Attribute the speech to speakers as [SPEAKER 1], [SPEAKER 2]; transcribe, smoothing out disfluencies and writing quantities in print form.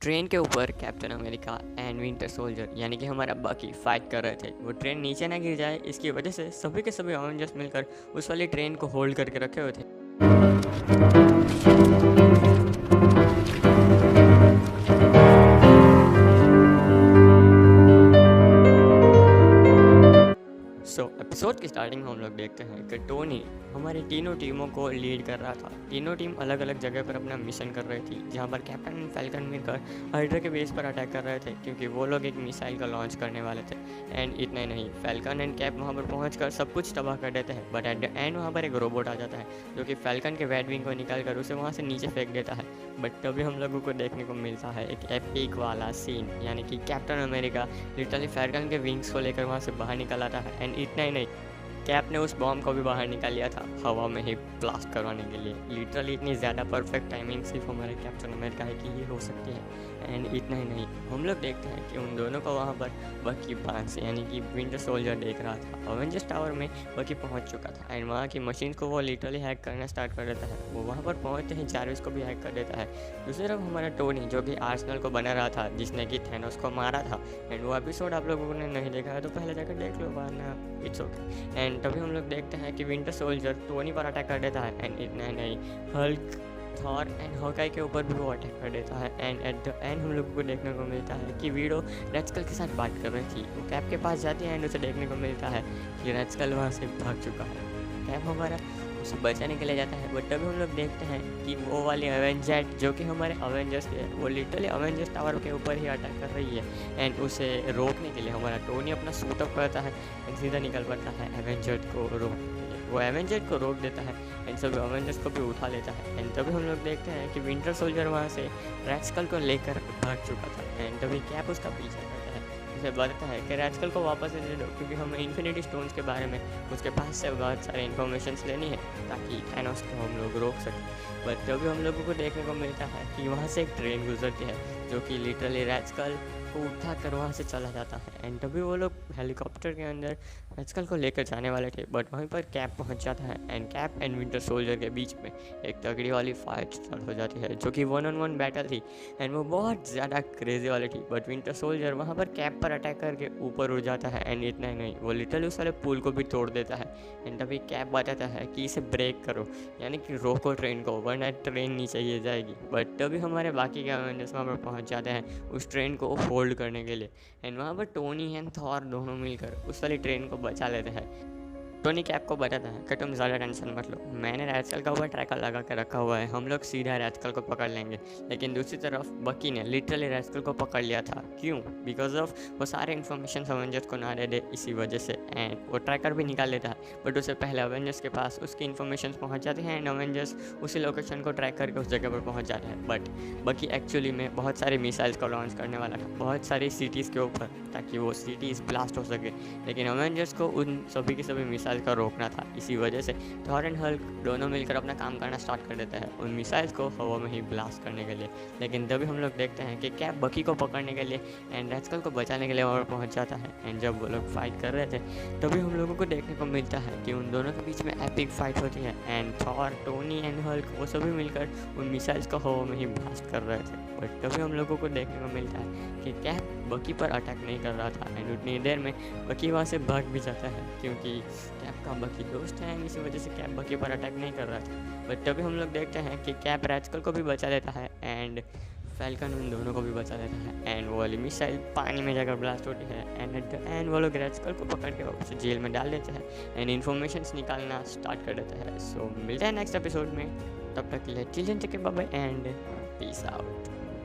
[SPEAKER 1] Train के ऊपर captain America and winter soldier यानी कि हमारा बकी फाइट कर रहे थे। वो ट्रेन नीचे ना गिर जाए इसकी वजह से सभी के सभी अवेंजर्स मिलकर उस वाली ट्रेन को होल्ड करके रखे हुए थे। एपिसोड की स्टार्टिंग में हम लोग देखते हैं कि टोनी हमारी तीनों टीमों को लीड कर रहा था। तीनों टीम अलग अलग जगह पर अपना मिशन कर रही थी, जहां पर कैप्टन एंड फैल्कन मिलकर हाइड्रा के बेस पर अटैक कर रहे थे क्योंकि वो लोग एक मिसाइल का लॉन्च करने वाले थे। एंड इतना ही नहीं, फैल्कन एंड कैप वहां पर पहुंचकर सब कुछ तबाह कर देते हैं। बट एट द एंड वहाँ पर एक रोबोट आ जाता है जो कि फैल्कन के बैट विंग को निकाल कर उसे वहाँ से नीचे फेंक देता है। बट तभी हम लोगों को देखने को मिलता है एक एपिक वाला सीन, यानी कि कैप्टन अमेरिका लिटरली फैल्कन के विंग्स को लेकर वहाँ से बाहर निकल आता है। एंड इतना ही नहीं, कैप ने उस बॉम्ब को भी बाहर निकाल लिया था हवा में ही ब्लास्ट करवाने के लिए। लिटरली इतनी ज़्यादा परफेक्ट टाइमिंग सिर्फ हमारे कैप्टन अमेरिका है कि ये हो सकती है। एंड इतना ही नहीं, हम लोग देखते हैं कि उन दोनों को वहाँ पर बकी बांस यानी कि विंटर सोल्जर देख रहा था। अवेंजर्स टावर में बकी पहुँच चुका था एंड वहाँ की मशीन को वो लिटरली हैक करना स्टार्ट कर देता है। वो वहाँ पर पहुँचते ही जारविस को भी हैक कर देता है। दूसरी तरफ हमारा टोनी जो कि आर्सेनल को बना रहा था, जिसने कि थैनोस को मारा था। एंड वो एपिसोड आप लोगों ने नहीं देखा है तो पहले जाकर देख लो, वरना इट्स ओके। एंड तभी हम लोग देखते हैं कि विंटर सोल्जर टोनी पर अटैक कर देता है। एंड इतना ही नहीं, हल्क, थॉर एंड हॉकाई के ऊपर भी वो अटैक कर देता है। एंड एट द एंड हम लोगों को देखने को मिलता है कि वीडो रेडस्कल के साथ बात कर रही थी। वो कैप के पास जाती है एंड उसे देखने को मिलता है कि रेडस्कल वहाँ से भाग चुका है। कैप हमारा उसे बचाने के लिए जाता है। बट तभी हम लोग देखते हैं कि वो वाली एवेंजर जो कि हमारे अवेंजर्स है, वो लिटरली अवेंजर्स टावर के ऊपर ही अटैक कर रही है। एंड उसे रोकने के लिए हमारा टोनी अपना सूटअप करता है एंड सीधा निकल पड़ता है एवेंजर को रोकने के लिए। वो एवेंजर को रोक देता है एंड सभी अवेंजर्स को भी उठा लेता है। एंड तभी हम लोग देखते हैं कि विंटर सोल्जर वहाँ से रेडस्कल को लेकर भाग चुका था। एंड तभी कैप उसका पीछा करता है, उसे बताता है कि रेडस्कल को वापस दे दो क्योंकि हमें इन्फिनिटी स्टोन्स के बारे में उसके पास से बहुत सारे इन्फॉर्मेशन लेनी है ताकि थैनोस को हम लोग रोक सकें। बट तभी हम लोगों को देखने को मिलता है कि वहाँ से एक ट्रेन गुजरती है जो कि लिटरली रेडस्कल को उठा कर वहाँ से चला जाता है। एंड तभी वो लोग हेलीकॉप्टर के अंदर रेडस्कल को लेकर जाने वाले थे। बट वहीं पर कैप पहुँच जाता है and cap and winter soldier के बीच में एक तगड़ी वाली फाइट स्टार्ट हो जाती है जो कि 1-on-1 बैटल थी। एंड वो बहुत ज़्यादा क्रेजी वाली थी। बट विंटर सोल्जर वहाँ पर कैप पर अटैक करके ऊपर उड़ जाता है। एंड इतना ही नहीं, वो लिटरली उस वाले पुल को भी तोड़ देता है। एंड तभी कैप बताता है कि इसे ब्रेक करो, यानी कि रोको ट्रेन को, वरना ट्रेन नीचे गिर जाएगी। बट तभी हमारे बाकी के अवेंजर्स वहाँ पर पहुँच जाते हैं उस ट्रेन को होल्ड करने के लिए। एंड वहाँ पर टोनी एंड थॉर दोनों मिलकर उस वाली ट्रेन को बचा लेते हैं। टोनी कैप को बताता है कि तुम ज़्यादा टेंशन मत लो, मैंने रेडस्कल का ऊपर ट्रैकर लगा के रखा हुआ है, हम लोग सीधा रेडस्कल को पकड़ लेंगे। लेकिन दूसरी तरफ बकी ने लिटरली रेडस्कल को पकड़ लिया था। क्यों? बिकॉज ऑफ वो सारे इन्फॉर्मेशन अवेंजर्स को ना दे दे, इसी वजह से। एंड वो ट्रैकर भी निकाल लेता है बट उससे पहले अवेंजर्स के पास उसकी इन्फॉर्मेशन पहुँच जाती हैं एंड अवेंजर्स उसी लोकेशन को ट्रैक करके उस जगह पर पहुँच जाते हैं। बट बकी एक्चुअली में बहुत सारे मिसाइल्स को लॉन्च करने वाला था बहुत सारी सिटीज़ के ऊपर, ताकि वो सिटीज़ ब्लास्ट हो सके। लेकिन अवेंजर्स को उन सभी के सभी मिसाइल का रोकना था, इसी वजह से थॉर एंड हल्क दोनों मिलकर अपना काम करना स्टार्ट कर देते हैं उन मिसाइल्स को हवा में ही ब्लास्ट करने के लिए। लेकिन तभी हम लोग देखते हैं कि कैप बकी को पकड़ने के लिए एंड रेडस्कल को बचाने के लिए वहाँ पर पहुँच जाता है। एंड जब वो लोग फाइट कर रहे थे तभी हम लोगों को देखने को मिलता है कि उन दोनों के बीच में एपिक फाइट होती है। And Thor, Tony and Hulk वो सभी मिलकर उन मिसाइल्स को हवा में ही ब्लास्ट कर रहे थे। बट तभी हम लोगों को देखने को मिलता है कि कैप बकी पर अटैक नहीं कर रहा था। एंड उतनी देर में बकी वहाँ से भाग भी जाता है क्योंकि कैप का बकी दोस्त है, इसी वजह से कैप बकी पर अटैक नहीं कर रहा था। बट तभी हम लोग देखते हैं कि कैप रेडस्कल को भी बचा लेता है एंड फैल्कन उन दोनों को भी बचा लेता है। एंड वो वाली मिसाइल पानी में जाकर ब्लास्ट होती है एंड एट द एंड वो लोग रेडस्कल को पकड़ के वापस जेल में डाल देते हैं एंड इन्फॉर्मेशन निकालना स्टार्ट कर देते हैं। सो मिलता है नेक्स्ट एपिसोड में, तब तक के लिए children take care, bye bye and peace out.